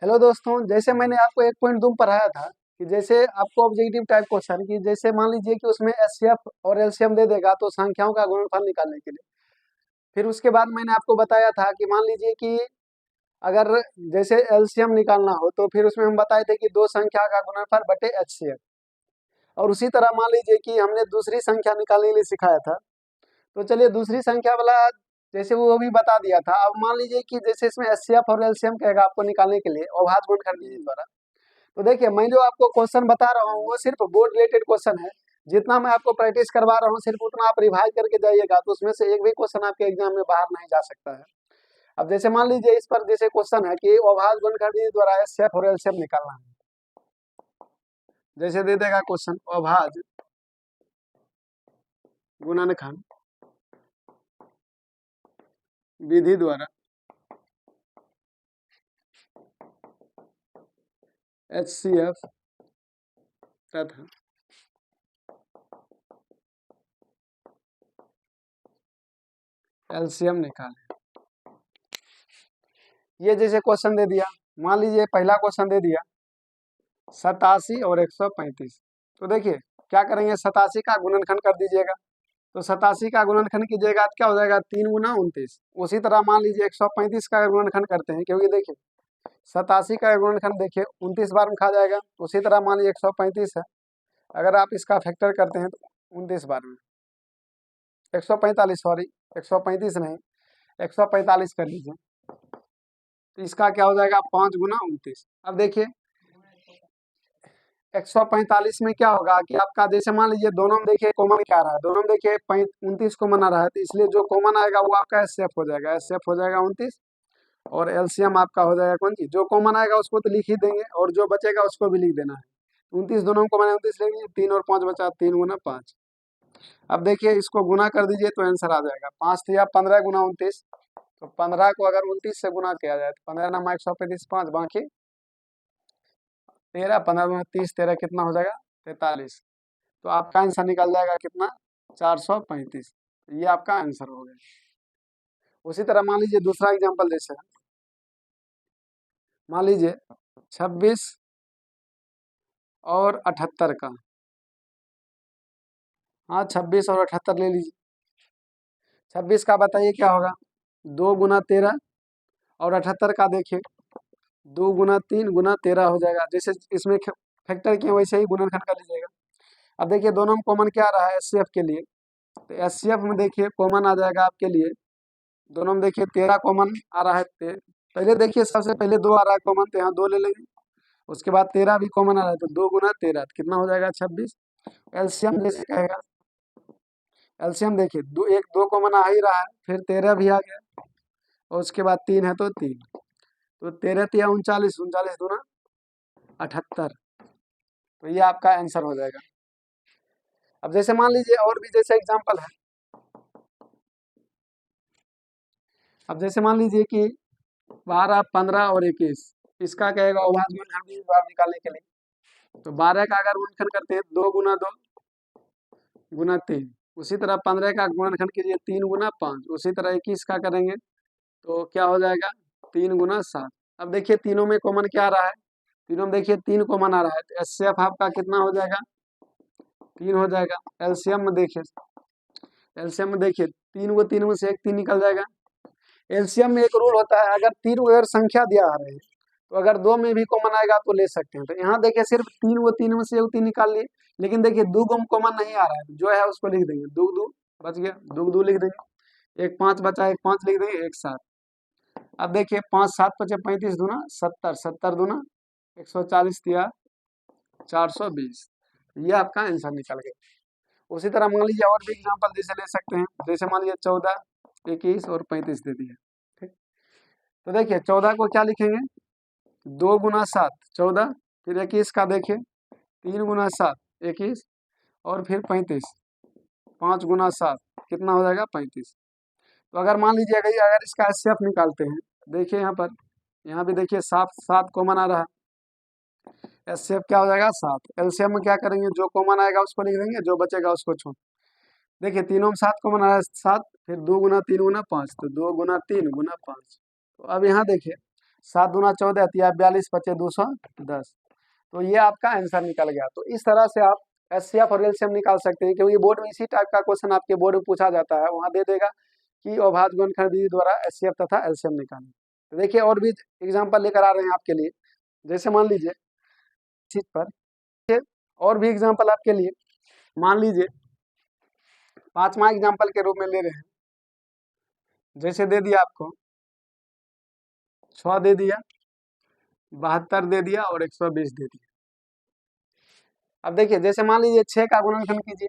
Hello दोस्तों, जैसे मैंने आपको एक पॉइंट दूम पढ़ाया था कि जैसे आपको ऑब्जेक्टिव टाइप क्वेश्चन की जैसे मान लीजिए कि उसमें एचसीएफ और एलसीएम दे देगा तो संख्याओं का गुणनफल निकालने के लिए। फिर उसके बाद मैंने आपको बताया था कि मान लीजिए कि अगर जैसे एलसीएम निकालना हो तो फिर उसमें हम बताए थे कि दो संख्या का गुणनफल बटे एचसीएफ। और उसी तरह मान लीजिए कि हमने दूसरी संख्या निकालने के लिए सिखाया था। तो चलिए दूसरी संख्या वाला जैसे वो भी बता दिया था। अब मान लीजिए कि जैसे इसमें एचसीएफ और एलसीएम कहेगा आपको निकालने के लिए अभाज्य गुणनखंड विधि द्वारा। तो देखिए मैं जो आपको क्वेश्चन बता रहा हूँ वो सिर्फ बोर्ड रिलेटेड क्वेश्चन है। जितना मैं आपको प्रैक्टिस करवा रहा हूँ सिर्फ उतना आप रिवाइज करके जाइएगा तो उसमें से एक भी क्वेश्चन आपके एग्जाम में बाहर नहीं जा सकता है। अब जैसे मान लीजिए इस पर जैसे क्वेश्चन है कि अभाज्य गुणनखंड विधि द्वारा एचसीएफ और एलसीएम निकालना है। जैसे दे देगा क्वेश्चन अभाज्य गुणनखंड विधि द्वारा एचसीएफ तथा एलसीएम निकालें। ये जैसे क्वेश्चन दे दिया, मान लीजिए पहला क्वेश्चन दे दिया 87 और 135। तो देखिए क्या करेंगे, 87 का गुणनखंड कर दीजिएगा। तो 87 का गुणनखंड कीजिएगा तो क्या हो जाएगा 3 गुना 29। उसी तरह मान लीजिए 135 का गुणनखंड करते हैं, क्योंकि देखिए 87 का गुणनखंड देखिए 29 बार में खा जाएगा। उसी तरह मान लीजिए 135 है, अगर आप इसका फैक्टर करते हैं तो 29 बार में 145, सॉरी 135 नहीं 145 कर लीजिए। तो इसका क्या हो जाएगा 5 गुना 29। अब देखिए 145 में क्या होगा कि आपका जैसे मान लीजिए दोनों में देखिए कॉमन क्या आ रहा है, दोनों में देखिए 29 कॉमन आ रहा है, तो इसलिए जो कॉमन आएगा वो आपका एचसीएफ हो जाएगा। एचसीएफ हो जाएगा 29 और एलसीएम आपका हो जाएगा कौन सी, जो कॉमन आएगा उसको तो लिख ही देंगे और जो बचेगा उसको भी लिख देना है। 29 दोनों में कॉमन है, 29 लिख लीजिए, 3 और 5 बचा, 3 गुना 5। अब देखिए इसको गुना कर दीजिए तो आंसर आ जाएगा 5 या 15 गुना 29। तो 15 को अगर 29 से गुना किया जाए तो 15 नामा 135, 5 बाकी 13, 15 गुना 30, 13 कितना हो जाएगा 43। तो आपका आंसर निकल जाएगा कितना 435। ये आपका आंसर हो गया। उसी तरह मान लीजिए दूसरा एग्जांपल जैसे मान लीजिए 26 और 78 का। हाँ 26 और 78 ले लीजिए। 26 का बताइए क्या होगा 2 गुना 13 और 78 का देखिए 2 गुना 3 गुना 13 हो जाएगा। जैसे इसमें फैक्टर किए वैसे ही गुणनखंड कर लीजिएगा। अब देखिए दोनों में कॉमन क्या आ रहा है एचसीएफ के लिए, तो एचसीएफ में देखिए कॉमन आ जाएगा आपके लिए, दोनों में देखिए 13 कॉमन आ रहा है। पहले देखिए सबसे पहले 2 आ रहा है कॉमन, तो यहाँ 2 ले लेंगे। उसके बाद 13 भी कॉमन आ रहा है तो 2 गुना 13 कितना हो जाएगा 26। एलसीएम जैसे कहेगा, एलसीएम देखिए 2 कॉमन आ ही रहा है, फिर 13 भी आ गया और उसके बाद 3 है तो 3, तो 13 या 39, 39 दूना 78। तो ये आपका आंसर हो जाएगा। अब जैसे मान लीजिए और भी जैसे एग्जांपल है, अब जैसे मान लीजिए कि 12, 15 और 21, इसका कहेगा अभाज्य गुणनखंड विधि द्वारा निकालने के लिए। तो 12 का अगर गुणनखंड करते हैं 2 गुना 2 गुना 3, उसी तरह 15 का गुणनखंड कीजिए 3 गुना 5, उसी तरह 21 का करेंगे तो क्या हो जाएगा 3 गुना 7। अब देखिए तीनों में कॉमन क्या आ रहा है, तीनों में देखिए 3 कॉमन आ रहा है, तो एचसीएफ आपका कितना हो जाएगा 3 हो जाएगा। एलसीएम में देखिए, एलसीएम में देखिए 3 को 3 में से एक 3 निकल जाएगा। एलसीएम में एक रूल होता है, अगर 3 अगर संख्या दिया आ रहे हैं तो अगर 2 में भी कॉमन आएगा तो ले सकते हैं। तो यहाँ देखिए सिर्फ 3 वो 3 में से एक 3 निकाल लिए, लेकिन देखिए 2 को कॉमन नहीं आ रहा है, जो है उसको लिख देंगे 2 2 बच गया, 2 2 लिख देंगे, एक 5 बचा, एक 5 लिख देंगे, एक 7। अब देखिए 5 7 पचे 35 दूना 70, 70 दूना 140 दिया 420। ये आपका आंसर निकल गया। उसी तरह मान लीजिए और भी एग्जांपल जैसे ले सकते हैं, जैसे मान लीजिए 14, 21 और 35 दे दिया। ठीक, तो देखिए 14 को क्या लिखेंगे 2 गुना 7 14, फिर 21 का देखिए 3 गुना 7 21 और फिर 35 5 गुना 7 कितना हो जाएगा 35। तो अगर मान लीजिए अगर इसका एचसीएफ निकालते हैं, देखिए यहाँ पर, यहाँ भी देखिए 7 7 कॉमन आ रहा है, एचसीएफ क्या हो जाएगा 7। एलसीएम में क्या करेंगे जो कॉमन आएगा उसको लिख देंगे, जो बचेगा उसको छोड़। देखिए तीनों में 7 कॉमन आ रहा है 7, फिर 2 गुना 3 गुना 5, तो 2 गुना 3 गुना 5। तो अब यहाँ देखिए 7 दूना 14 तिया 42 पचे 210। तो ये आपका आंसर निकल गया। तो इस तरह से आप एचसीएफ और एलसीएम निकाल सकते हैं, क्योंकि बोर्ड में इसी टाइप का क्वेश्चन आपके बोर्ड में पूछा जाता है, वहाँ दे देगा कि अभाज्य गुणनखंड विधि द्वारा एचसीएफ तथा एलसीएम निकालें। तो देखिए और भी एग्जाम्पल लेकर आ रहे हैं आपके लिए। जैसे मान लीजिए चीज पर और भी एग्जाम्पल आपके लिए, मान लीजिए 5वां एग्जाम्पल के रूप में ले रहे हैं। जैसे दे दिया आपको 6 दे दिया, 72 दे दिया और 120 दे दिया। अब देखिए जैसे मान लीजिए 6 का गुणनखंड कीजिए,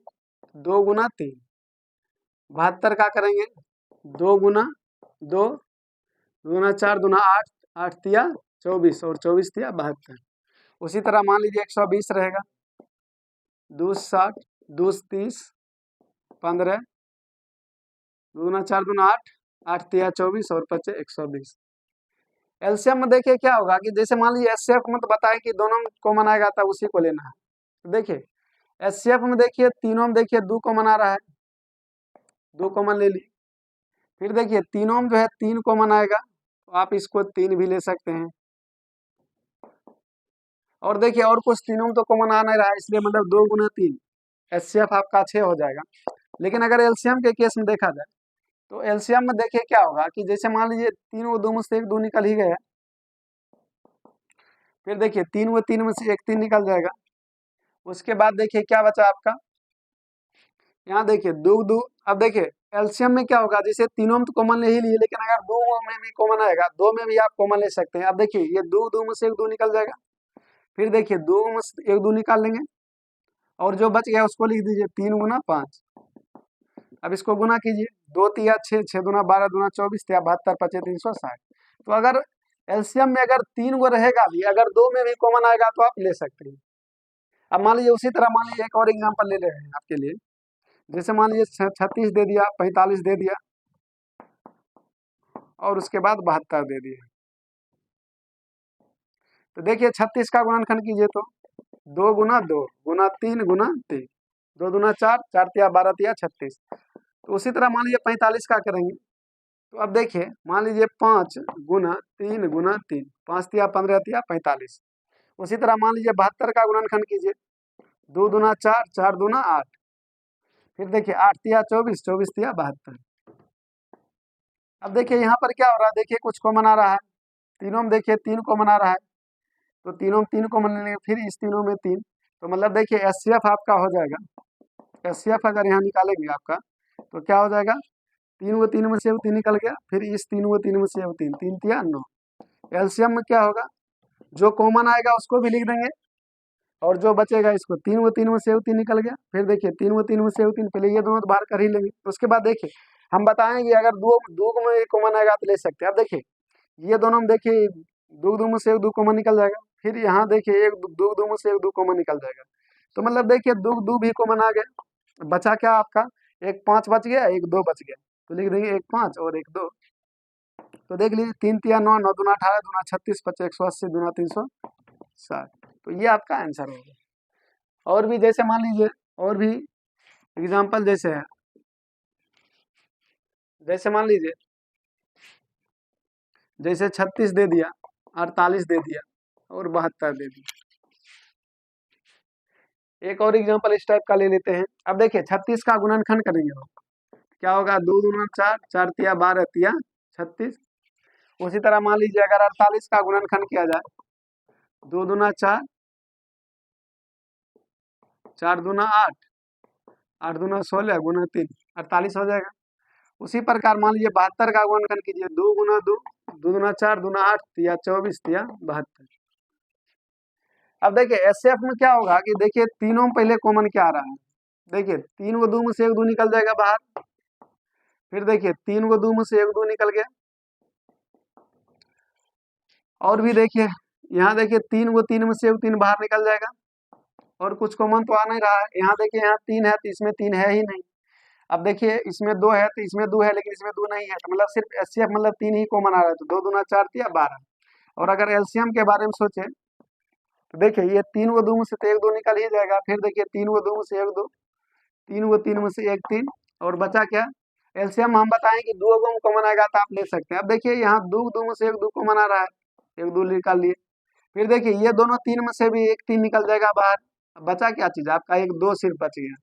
2 गुना 3, 72 का करेंगे 2 गुना 2, 2 गुना 4 दूना 8, 8 तिया 24 और 24 तिया 72। उसी तरह मान लीजिए 120 रहेगा, 2 60, 2 30, 15, 2 गुना 4 दूना 8, 8 तिया 24 और 25 120। एलसीएम में देखिए क्या होगा कि जैसे मान लीजिए एचसीएफ में तो बताया कि दोनों में कॉमन आएगा तब उसी को लेना है। तो देखिए एचसीएफ में देखिए तीनों में देखिए 2 कॉमन आ रहा है, 2 कॉमन ले ली। फिर देखिए तीनों में जो है 3 कॉमन आएगा, तो आप इसको 3 भी ले सकते हैं। और देखिए और कुछ तीनों में तो कॉमन आ नहीं रहा है, इसलिए मतलब 2 गुना 3 एचसीएफ आपका 6 हो जाएगा। लेकिन अगर एलसीएम के केस में देखा जाए तो एलसीएम में देखिए क्या होगा कि जैसे मान लीजिए 3 व 2 में से 1 2 निकल ही गया, फिर देखिए 3 व 3 में से 1 3 निकल जाएगा। उसके बाद देखिए क्या बचा आपका, यहाँ देखिए 2 2। अब देखिए एलसीएम में क्या होगा, जैसे तीनों में तो कॉमन ले ही लिए, लेकिन अगर 2 में भी कॉमन आएगा, 2 में भी आप कॉमन ले सकते हैं। अब देखिए ये 2 2 में से 1 2 निकल जाएगा, फिर देखिए 2 में से 1 2 निकाल लेंगे और जो बच गया उसको लिख दीजिए 3 गुना 5। अब इसको गुना कीजिए, 2 तिया 6, 6 दूना 12 दूना 24 तिया 72 पचे 360। तो अगर एलसीएम में अगर 3 गो रहेगा भी, अगर 2 में भी कॉमन आएगा तो आप ले सकते हैं। अब मान लीजिए उसी तरह मान लीजिए एक और एग्जाम्पल ले रहे हैं आपके लिए। जैसे मान लीजिए 36 दे दिया, 45 दे दिया और उसके बाद 72 दे दिया। तो देखिए 36 का गुणनखंड कीजिए तो 2 गुना 2 गुना 3 गुना 3, 2 दूना 4, 4 तिया 12 तिया 36। तो उसी तरह मान लीजिए 45 का करेंगे, तो अब देखिए मान लीजिए 5 गुना 3 गुना 3, 5 तिया 15 तिया 45। उसी तरह मान लीजिए 72 का गुणनखंड कीजिए, 2 दूना 4, 4 दूना 8, फिर देखिए 8 तिया 24, 24 तिया 72। अब देखिए यहाँ पर क्या हो रहा है, देखिए कुछ कॉमन आ रहा है, तीनों में देखिए 3 कॉमन आ रहा है, तो तीनों में 3 कॉमन लेंगे, फिर इस तीनों में 3, तो मतलब देखिए एचसीएफ आपका हो जाएगा। एचसीएफ अगर यहाँ निकालेंगे आपका तो क्या हो जाएगा, 3 व 3 में से 3 निकल गया, फिर इस 3 व 3 में से 3, 3 तिया 9। एलसीएम में क्या होगा, जो कॉमन आएगा उसको भी लिख देंगे और जो बचेगा इसको 3 व 3 में से 3 निकल गया, फिर देखिए 3 व 3 में से 3, पहले ये दोनों तो बाहर कर ही लेंगे। उसके बाद देखिए हम बताएंगे अगर दो दो में कॉमन आएगा तो ले सकते हैं। अब देखिए ये दोनों में देखिए 2 2 में से 2 कॉमन निकल जाएगा, फिर यहाँ देखिए 1 2 2 में से 2 कॉमन निकल जाएगा, तो मतलब देखिए 2 2 भी कॉमन आ गया, बचा क्या आपका, एक 5 बच गया, एक 2 बच गया, तो लिख देंगे 1 5 और 1 2। तो देख लीजिए 3 तिया 9, 9 दूना 18 दूना 36 पचे 180 दूना 360। तो ये आपका आंसर होगा। और भी जैसे मान लीजिए और भी एग्जाम्पल जैसे है, जैसे मान लीजिए जैसे 36 दे दिया, 48 दे दिया और 72 दे दिया। एक और एग्जाम्पल इस टाइप का ले लेते हैं। अब देखिए 36 का गुणनखंड करेंगे हम, क्या होगा, 2 दूना 4, 4 तिया 12 तिया 36। उसी तरह मान लीजिए अगर 48 का गुणनखंड किया जाए, 2 दूना 4, 4 दूना 8, 8 दूना 16 गुना 3, 48 हो जाएगा। उसी प्रकार मान लीजिए 72 का गुणनखंड कीजिए, 2 गुना 2, 2 दूना 4 दूना 8 तिया 24 तिया 72। अब देखिए एचसीएफ में क्या होगा कि देखिए तीनों में पहले कॉमन क्या आ रहा है, देखिए 3 व 2 में से 1 2 निकल जाएगा बाहर, फिर देखिए 3 व 2 में से 1 2 निकल गया, और भी देखिए यहाँ देखिए 3 व 3 में से 3 बाहर निकल जाएगा, और कुछ कॉमन तो आ नहीं रहा है। यहाँ देखिए यहाँ 3 है तो इसमें 3 है ही नहीं। अब देखिए इसमें 2 है तो इसमें 2 है, लेकिन इसमें 2 नहीं है, तो मतलब सिर्फ एचसीएफ मतलब 3 ही कॉमन आ रहा है, तो 2 दूना 4 तिया 12। और अगर एलसीएम के बारे में सोचे तो देखिए ये 3 व 2 में से तो 1 2 निकल ही जाएगा, फिर देखिए 3 व 2 में से 1 2, 3 व 3 में से 1 3, और बचा क्या, एलसीएम हम बताएं कि 2 में कॉमन आएगा तो आप ले सकते हैं। अब देखिए यहाँ 2 2 में से 1 2 कॉमन आ रहा है, एक 2 निकाल लिए। फिर देखिए ये दोनों 3 में से भी एक 3 निकल जाएगा बाहर। अब बचा क्या चीज आपका, एक 2 सिर्फ बच गया।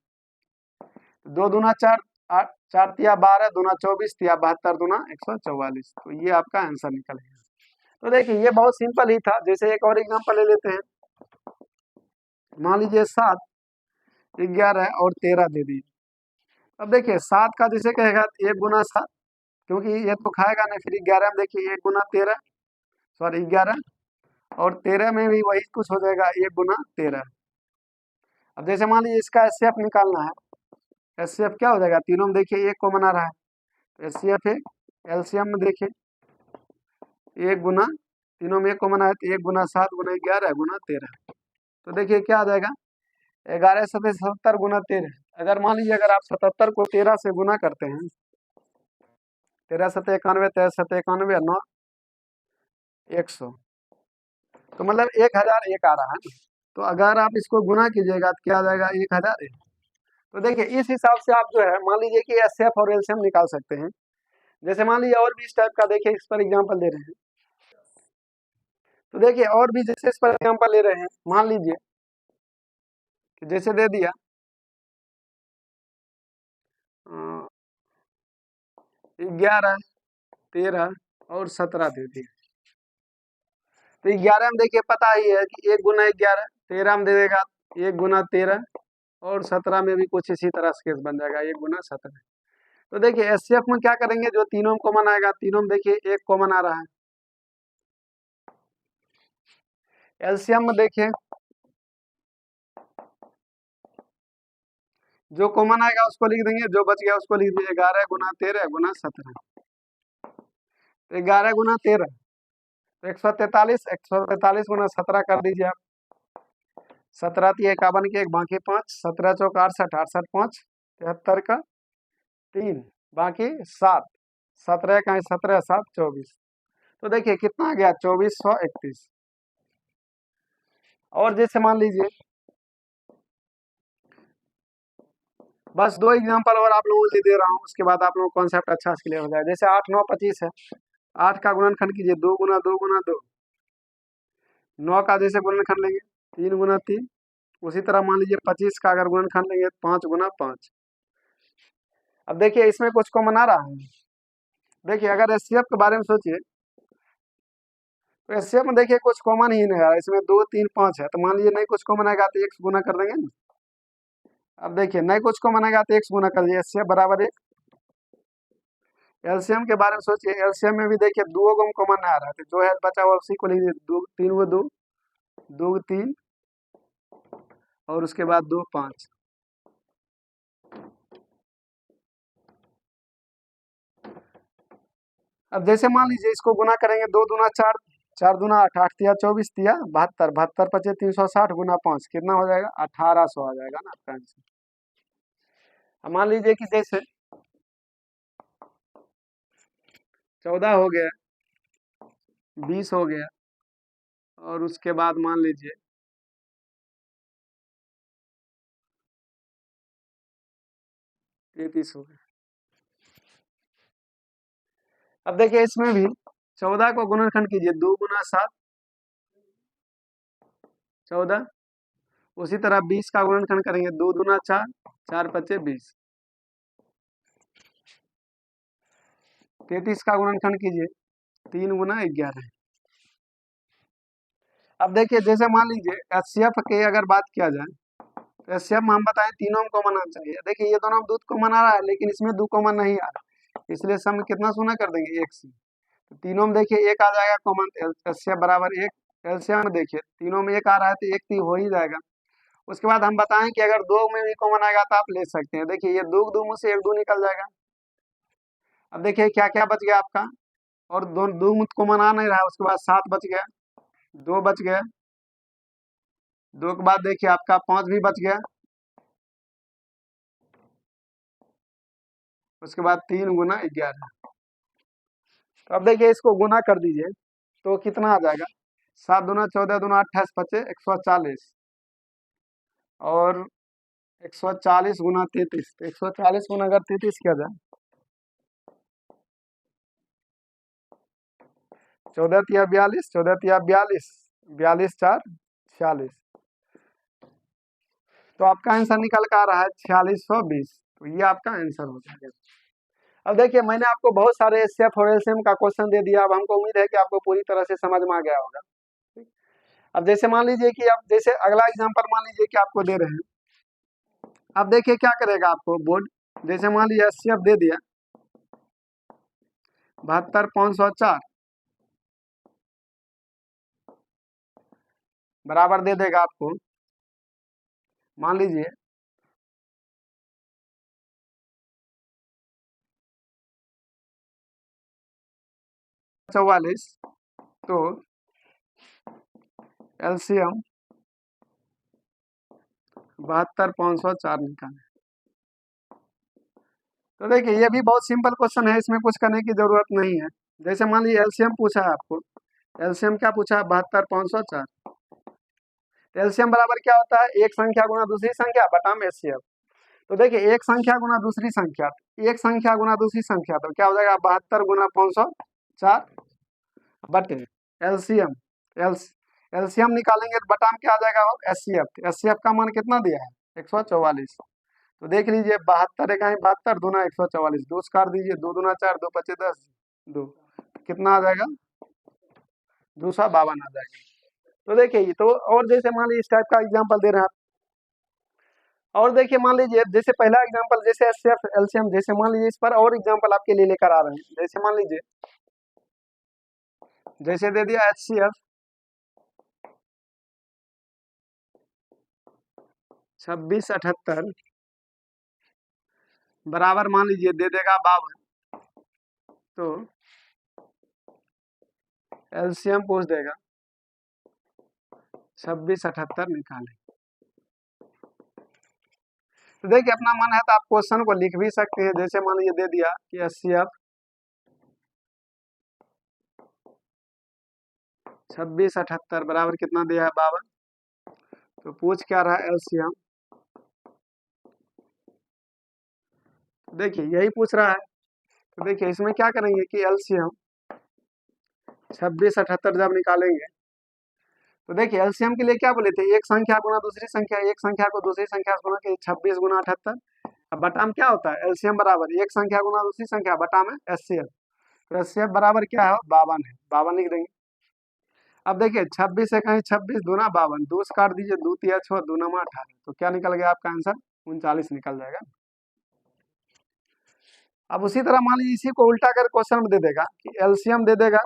2 दूना 4, 8 4 तिया 12, दूना 24, तिया 72, दूना 144। तो ये आपका आंसर निकलेगा। तो देखिए ये बहुत सिंपल ही था। जैसे एक और एग्जांपल ले लेते हैं। मान लीजिए 7, 11 और 13 दे दिए। अब देखिए 7 का जैसे कहेगा 1 गुना 7, क्योंकि ये तो खाएगा नहीं। फिर 11 में देखिए 1 गुना 13, सॉरी 11, और 13 में भी वही कुछ हो जाएगा, 1 गुना 13। अब जैसे मान लीजिए इसका एचसीएफ निकालना है। एचसीएफ क्या हो जाएगा, तीनों में देखिए 1 कॉमन आ रहा है, तो एचसीएफ है। एलसीएम में देखिए 1 गुना, तीनों में 1 कॉमन आया, तो 1 गुना 7 गुना 11 गुना 13। तो देखिए क्या आ जाएगा, 11 सतह 77 गुना 13। अगर मान लीजिए अगर आप 77 को 13 से गुना करते हैं, 13 सतह 91, 13 सतह 91, 9 100, तो मतलब 1001 आ रहा है ना। तो अगर आप इसको गुना कीजिएगा तो क्या आ जाएगा, 1001। तो देखिए इस हिसाब से आप जो है मान लीजिए कि एचसीएफ और एलसीएम निकाल सकते हैं। जैसे मान लीजिए और भी इस टाइप का, देखिए इस पर एग्जांपल दे रहे हैं। तो देखिए और भी जैसे इस पर एग्जांपल ले रहे हैं, मान लीजिए कि जैसे दे दिया 11, 13 और 17 दे दिया। तो 11 में देखिए पता ही है कि 1 गुना 11, 13 में दे देगा 1 गुना 13, और 17 में भी कुछ इसी तरह से केस बन जाएगा 1 गुना 17। तो देखिए एचसीएफ में क्या करेंगे, जो तीनों में कॉमन आएगा, तीनों में देखिए 1 कॉमन आ रहा है। एलसीएम में देखिए जो कॉमन आएगा उसको लिख देंगे, जो बच गया उसको लिख दीजिए, 11 गुना 13 गुना 17। तो 11 गुना 13 तो 143, 143 गुना 17 कर दीजिए आप। 17 × 51 के 1 बाकी 5, 17 × 4 = 68, 68 5 73 का 3 बाकी 7, 17 का 17 7 24। तो देखिए कितना आ गया, 2431। और जैसे मान लीजिए बस 2 एग्जांपल और आप लोगों को दे रहा हूँ, उसके बाद आप लोगों को कॉन्सेप्ट अच्छा से क्लियर हो जाए। जैसे 8 9 25 है, 8 का गुणनखंड कीजिए 2 गुना 2 गुना 2। 9 का जैसे गुणनखंड लेंगे 3 गुना 3। उसी तरह मान लीजिए 25 का अगर गुणनखंड लेंगे 5 गुना 5। अब देखिए इसमें कुछ कॉमन आ रहा है। देखिए अगर एचसीएफ के बारे में सोचिए, तो एचसीएफ में देखिए कुछ कॉमन ही नहीं आ रहा है। इसमें 2 3 5 है, तो मान लीजिए नहीं कुछ कॉमन आएगा तो 1 गुना कर देंगे ना। अब देखिए नहीं कुछ कॉमन आएगा तो 1 गुना कर दीजिए, एचसीएफ बराबर 1। एलसीएम के बारे में सोचिए, एलसीएम में भी देखिए 2 को कॉमन आ रहा है, तो जो है बचा हुआ उसी को लीजिए, 2 3 वो 2 2 3 और उसके बाद 2 5। अब जैसे मान लीजिए इसको गुना करेंगे, 2 दूना 4, 4 दूना 8, 8 तिया 24, तिया 72, 72 पचे 360 गुना 5 कितना हो जाएगा, 1800 आ जाएगा ना आपका आंसर। अब मान लीजिए कि जैसे 14 हो गया, 20 हो गया, और उसके बाद मान लीजिए 33 हो गया। अब देखिए इसमें भी 14 को गुणनखंड कीजिए, 2 गुना 7 14। उसी तरह 20 का गुणनखंड करेंगे, 2 दूना 4, 4 पचे 20। 33 का गुणनखंड कीजिए, 3 गुना 11। अब देखिए जैसे मान लीजिए एचसीएफ के अगर बात किया जाए, तो एचसीएफ में हम बताएं तीनों में कॉमन आना चाहिए। देखिए ये दोनों में 2 कॉमन आ रहा है, लेकिन इसमें 2 कॉमन नहीं आ रहा, इसलिए सम कितना शून्य कर देंगे, 1 से। तो तीनों में देखिए 1 आ जाएगा कॉमन, एचसीएफ बराबर 1। एलसीएम में देखिए तीनों में 1 आ रहा है, तो 1 तो हो ही जाएगा। उसके बाद हम बताएं कि अगर 2 में भी कॉमन आएगा तो आप ले सकते हैं। देखिए ये 2 2 में से 1 2 निकल जाएगा। अब देखिए क्या क्या बच गया आपका, और 2 2 में कॉमन आ नहीं रहा है, उसके बाद 7 बच गया, 2 बच गया, 2 के बाद देखिए आपका 5 भी बच गया, उसके बाद 3 गुना 11। तो अब देखिए इसको गुना कर दीजिए तो कितना आ जाएगा, 7 दूना 14 दूना 28 पचे 140, और 140 गुना 33। तो 140 गुना अगर 33 किया जाए 14 तिया 42, 14 तिया 42, 42 4 46। तो आपका आंसर निकल कर आ रहा है 4620। तो ये आपका आंसर हो जाएगा। अब देखिए मैंने आपको बहुत सारे एचसीएफ और एलसीएम का क्वेश्चन दे दिया। अब हमको उम्मीद है कि आपको पूरी तरह से समझ में आ गया होगा। अब जैसे मान लीजिए कि अब जैसे अगला एग्जांपल मान लीजिए कि आपको दे रहे हैं। अब देखिए क्या करेगा आपको बोर्ड, जैसे मान लीजिए एचसीएफ दे दिया 72504 बराबर दे देगा आपको, मान लीजिए 44। तो एलसीएम 72504 निकालें। तो देखिए ये भी बहुत सिंपल क्वेश्चन है, इसमें कुछ करने की जरूरत नहीं है। जैसे मान लीजिए एलसीएम पूछा है आपको, एलसीएम क्या पूछा है 72504। एलसीएम बराबर क्या होता है, एक संख्या गुना दूसरी संख्या बटा में एचसीएफ। तो देखिए एक संख्या गुना दूसरी संख्या, एक संख्या गुना दूसरी संख्या, तो क्या हो जाएगा 72 गुना 504 बटे एलसीएम। एलसीएम निकालेंगे तो बटा में क्या आ जाएगा एचसीएफ। एचसीएफ का मान कितना दिया है 144। तो देख लीजिए 72 इकाई 72 दूना 144, दो काट दीजिए, 2 दूना 4, 2 पचे 10, 2 कितना आ जाएगा 252 आ जाएगा। तो देखिए ये तो, और जैसे मान लीजिए इस टाइप का एग्जांपल दे रहे हैं आप। और देखिए मान लीजिए जैसे पहला एग्जांपल जैसे एचसीएफ एलसीएम, जैसे मान लीजिए इस पर और एग्जांपल आपके लिए लेकर आ रहे हैं। जैसे मान लीजिए जैसे दे दिया एचसीएफ 2678 बराबर मान लीजिए दे देगा 52। तो एलसीएम पूछ देगा 2678 निकालें। तो देखिए अपना मन है तो आप क्वेश्चन को लिख भी सकते हैं। जैसे मान लीजिए दे दिया कि एचसीएफ 2678 बराबर कितना दिया है 52। तो पूछ क्या रहा है एलसीएम, देखिए यही पूछ रहा है। तो देखिए इसमें क्या करेंगे कि एलसीएम 2678 जब निकालेंगे, तो देखिए एलसीएम के लिए क्या बोले थे, एक संख्या गुना दूसरी संख्या, एक संख्या को दूसरी संख्या से गुना के 26 गुना 78। अब बटा में क्या होता है एलसीएम बराबर एक संख्या गुना दूसरी संख्या बटा में एचसीएफ। तो एचसीएफ बराबर क्या है 52 है, 52 लिख देंगे। अब देखिए 26 से कहीं 26 दूना 52, दो से काट दीजिए, 2 तिया 6, 2 नमा 18। तो क्या निकल गया आपका आंसर 39 निकल जाएगा। अब उसी तरह मान लीजिए इसी को उल्टा कर क्वेश्चन में दे देगा कि एलसीएम दे देगा,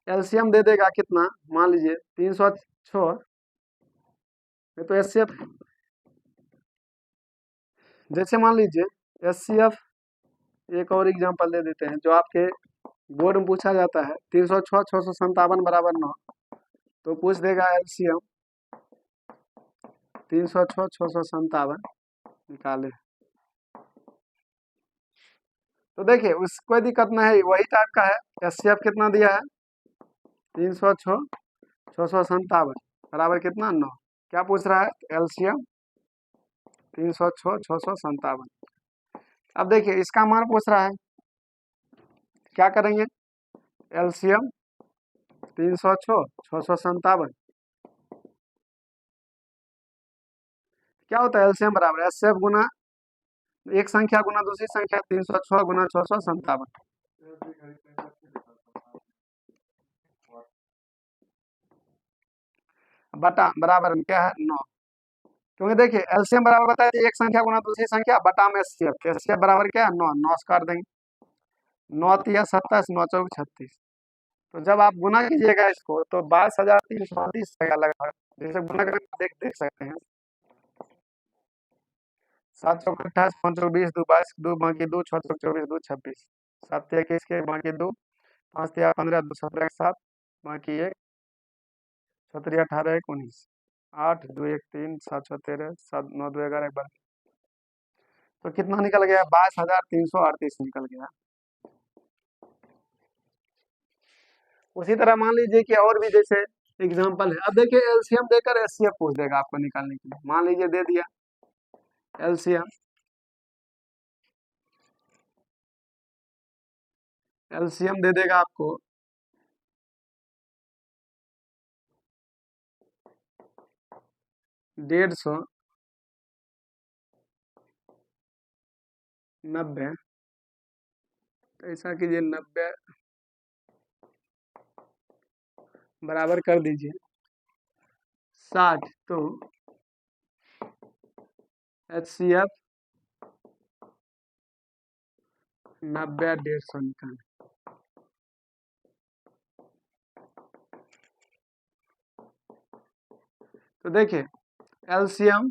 एलसीएम दे देगा कितना, मान लीजिए 306। तो एचसीएफ जैसे मान लीजिए एचसीएफ एक और एग्जांपल दे देते हैं जो आपके बोर्ड में पूछा जाता है 306 657 बराबर 9। तो पूछ देगा एलसीएम 306 657 निकाले। तो देखिए उस कोई दिक्कत नहीं है, वही टाइप का है। एचसीएफ कितना दिया है 306 657 बराबर कितना 9। क्या पूछ रहा है एलसीएम 306 657। अब देखिए इसका मान पूछ रहा है, क्या करेंगे एलसीएम 306 657 क्या होता है एलसीएम बराबर एचसीएफ गुना एक संख्या गुना दूसरी संख्या 306 गुना 657 बटा बराबर में क्या है 9। क्योंकि देखिए एलसीएम बराबर बताया एक संख्या गुना दूसरी संख्या बटा में एचसीएफ। एचसीएफ बराबर क्या है 9, 9 से काट देंगे, 9 तिया 27, 9 चौक 36। तो जब आप गुना कीजिएगा इसको तो 22,338 लगभग, जैसे गुना करके देख सकते हैं। 7 चौक 28, 5 चौक 20, 2 22, 2 बाकी 2, 6 चौक 24, 2 26, 7 तिया 21 के बाकी 2, 5 तिया 15, 2 17 7 बाकी 1, 17 18 19, 8 2 1 3 7 6 13 7 9 2 11 12। तो कितना निकल गया 22,338 निकल गया। उसी तरह मान लीजिए कि और भी जैसे एग्जांपल है। अब देखिए एलसीएम देकर एचसीएफ पूछ देगा आपको निकालने के लिए। मान लीजिए दे दिया एलसीएम एलसीएम दे देगा आपको 150, 90। तो ऐसा कीजिए 90 बराबर कर दीजिए 60। तो HCF 90 150 निकाल। तो देखिए एलसीएम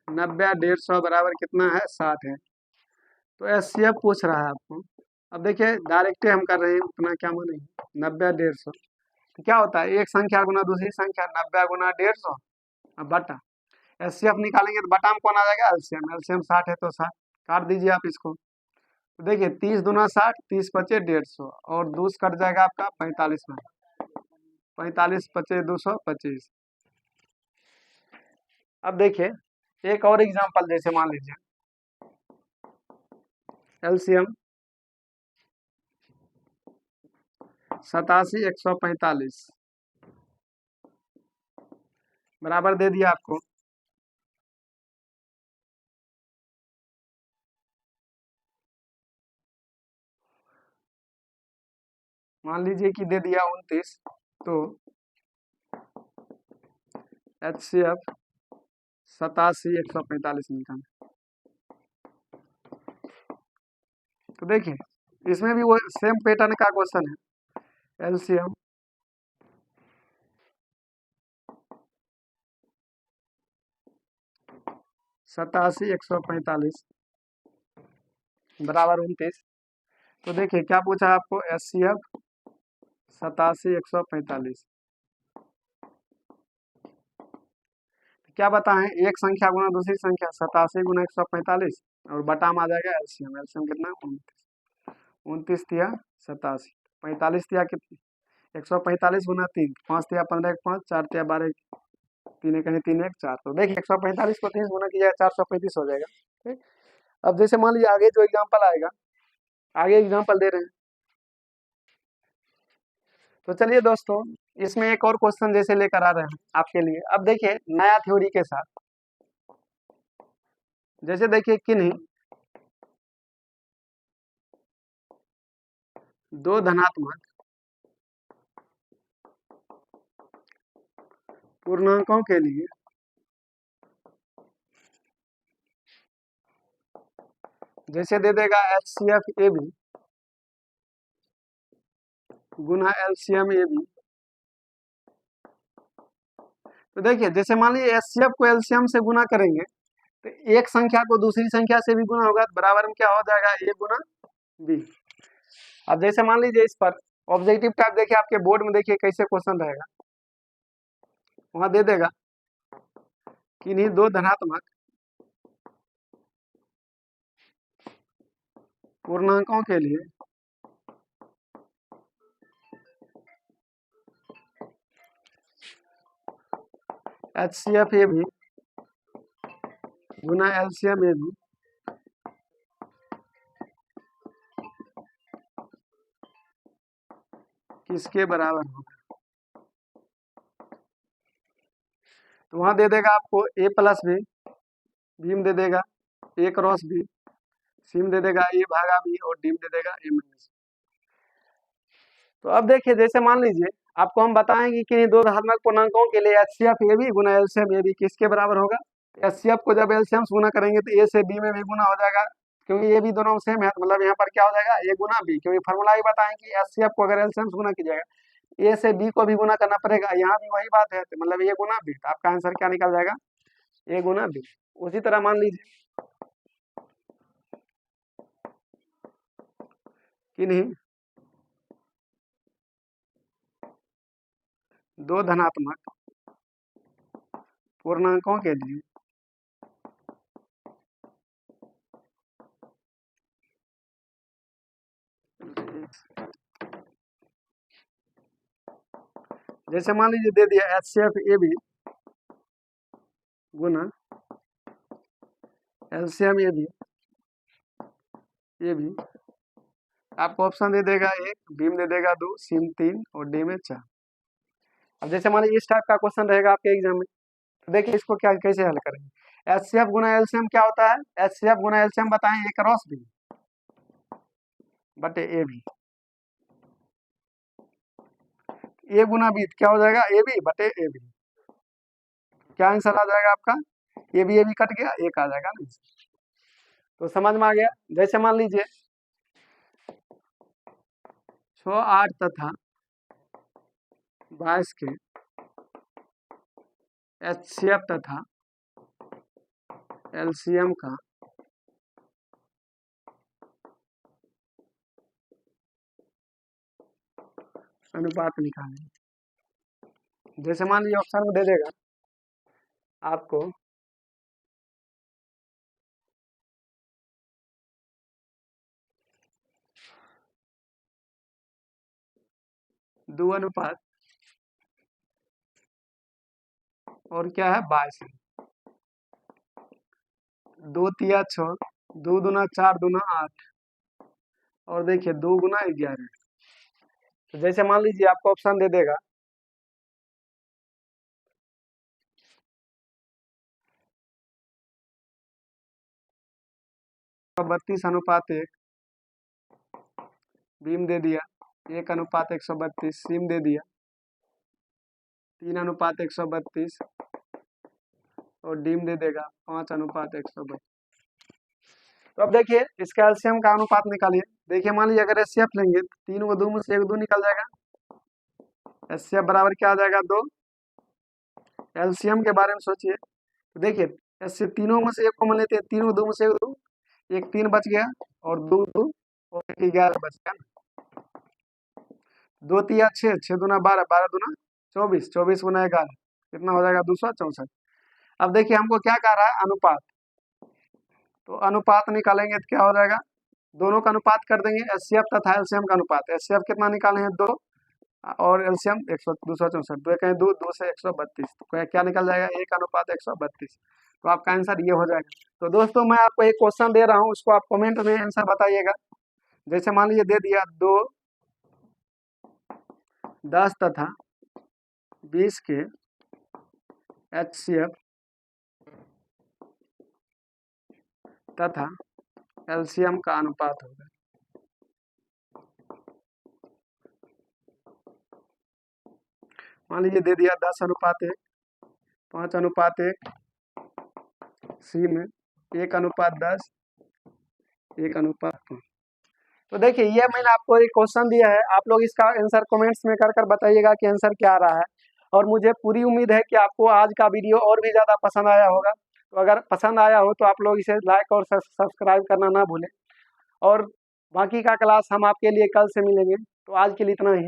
90 150 बराबर कितना है 60 है। तो HCF पूछ रहा है आपको। अब देखिए डायरेक्ट हम कर रहे हैं, उतना क्या मानेंगे 90 150। तो क्या होता है एक संख्या गुना दूसरी संख्या 90 गुना 150 अब बटा HCF निकालेंगे तो बटा में कौन आ जाएगा एलसीएम। एलसीएम 60 है तो 60 काट दीजिए आप इसको। तो देखिए 30 दूना 60, 30 पचे 150 और 2 कट जाएगा आपका 45 में। 45 पचे 225। अब देखिए एक और एग्जांपल जैसे मान लीजिए एलसीएम 87 145 बराबर दे दिया आपको। मान लीजिए कि दे दिया 29। तो HCF 87 145 निकाल। तो देखिए इसमें भी वो सेम पैटर्न का क्वेश्चन है। एलसीएम 87 145 बराबर 29। तो देखिए क्या पूछा आपको HCF 87 145। क्या बताएं एक संख्या गुना दूसरी संख्या 87 गुना 145 और बटा में आ जाएगा एलसीएम। एलसीएम कितना 29। 29 तिया 87, 45 तिया कितनी 145 गुना 3, 5 तिया 15 5, 4 तिया 12, 3 कहीं 3 1 4। तो देखिए 145 को 30 गुना किया 435 हो जाएगा। ठीक। अब जैसे मान लीजिए आगे जो एग्जाम्पल आएगा, आगे एग्जाम्पल दे रहे हैं। तो चलिए दोस्तों इसमें एक और क्वेश्चन जैसे लेकर आ रहे हैं आपके लिए। अब देखिए नया थ्योरी के साथ, जैसे देखिए किन्हीं दो धनात्मक पूर्णांकों के लिए जैसे दे देगा HCF AB गुना LCM AB। तो देखिए जैसे मान लीजिए HCF को LCM से गुना करेंगे तो एक संख्या को दूसरी संख्या से भी गुना होगा तो बराबर में क्या हो जाएगा A गुना B। अब जैसे मान लीजिए इस पर ऑब्जेक्टिव टाइप देखिए आपके बोर्ड में देखिए कैसे क्वेश्चन रहेगा। वहां दे देगा किन्हीं दो धनात्मक पूर्णांकों के लिए HCF AB गुना LCM AB किसके बराबर होगा। तो वहां दे देगा आपको A प्लस B, B में दे देगा A क्रॉस B, C में दे देगा A भागा B और D में दे देगा A माइनस। तो अब देखिए जैसे मान लीजिए आपको हम बताएंगे कि इन दो धनात्मक पूर्णांकों के लिए HCF AB गुना LCM AB किसके बराबर होगा। HCF को जब LCM से गुना करेंगे तो A से B में भी गुना हो जाएगा, क्योंकि ये भी दोनों सेम है। तो मतलब यहाँ पर क्या हो जाएगा A गुना B, क्योंकि फॉर्मूला ही बताएं कि HCF को अगर LCM से गुना कीजिएगा A से B को भी गुना करना पड़ेगा। यहाँ भी वही बात है, तो मतलब A गुना B। तो आपका आंसर क्या निकल जाएगा A गुना B। उसी तरह मान लीजिए किन्हीं दो धनात्मक पूर्णांकों के लिए जैसे मान लीजिए दे दिया HCF AB गुना LCM AB ए भी आपको ऑप्शन दे देगा 1, बी में दे देगा 2, सी में 3 और डी में 4। अब जैसे मान लीजिए इस टाइप का क्वेश्चन रहेगा आपके एग्जाम में, तो देखिए इसको क्या कैसे हल करेंगे। एचसीएफ गुना एलसीएम क्या होता है? एचसीएफ गुना एलसीएम बताएं, ए क्रॉस बी बटे A B. A Guna B क्या हो जाएगा? ए बी बटे ए बी। क्या आंसर आ जाएगा आपका? ए बी कट गया, एक आ जाएगा ना। तो समझ में आ गया। जैसे मान लीजिए 6, 8 तथा 22 के एचसीएफ तथा एलसीएम का अनुपात निकालें। जैसे मान लीजिए ऑप्शन में दे देगा आपको 2 अनुपात और क्या है 22 है। 2 तिया 6, 2 दूना 4, दूना 8 और देखिए 2 गुना 11। तो जैसे मान लीजिए आपको ऑप्शन दे देगा 32 अनुपात 1, बी में दे दिया 1 अनुपात 132, सी में दे दिया 3 अनुपात 132 और डी में दे देगा 5 अनुपात 132। तो अब देखिए इसका एलसीएम का अनुपात निकालिए। देखिए मान लीजिए अगर एचसीएफ लेंगे तो 3 को 2 में से 1 2 निकल जाएगा। एचसीएफ बराबर क्या आ जाएगा? 2। एलसीएम के बारे में सोचिए तो देखिए ऐसे तीनों में से 1 कॉमन लेते हैं, 3 को 2 में से 1 2, 1 3 बच गया और 2 2 और 1 11 बच गया। 2 तिया 6, 6 दूना 12, 12 दूना 24, 24 गुना 11 कितना हो जाएगा? 264। अब देखिए हमको क्या कह रहा है? अनुपात। तो अनुपात निकालेंगे तो क्या हो जाएगा? दोनों का अनुपात कर देंगे, एचसीएफ तथा एलसीएम का अनुपात। एचसीएफ कितना निकाले हैं? 2 और एलसीएम 264। 2 कहें 2, 2 से 132 तो क्या निकल जाएगा? 1 अनुपात 132। तो आपका आंसर ये हो जाएगा। तो दोस्तों मैं आपको एक क्वेश्चन दे रहा हूँ, उसको आप कमेंट में आंसर बताइएगा। जैसे मान लीजिए दे दिया 2, 10 तथा 20 के एचसीएफ तथा एलसीएम का अनुपात होगा। मान लीजिए दे दिया 10 अनुपात 1, 5 अनुपात 1, सी में 1 अनुपात 10, 1 अनुपात 5। तो देखिए ये मैंने आपको एक क्वेश्चन दिया है, आप लोग इसका आंसर कमेंट्स में कर बताइएगा कि आंसर क्या आ रहा है। और मुझे पूरी उम्मीद है कि आपको आज का वीडियो और भी ज़्यादा पसंद आया होगा। तो अगर पसंद आया हो तो आप लोग इसे लाइक और सब्सक्राइब करना ना भूलें। और बाकी का क्लास हम आपके लिए कल से मिलेंगे। तो आज के लिए इतना ही।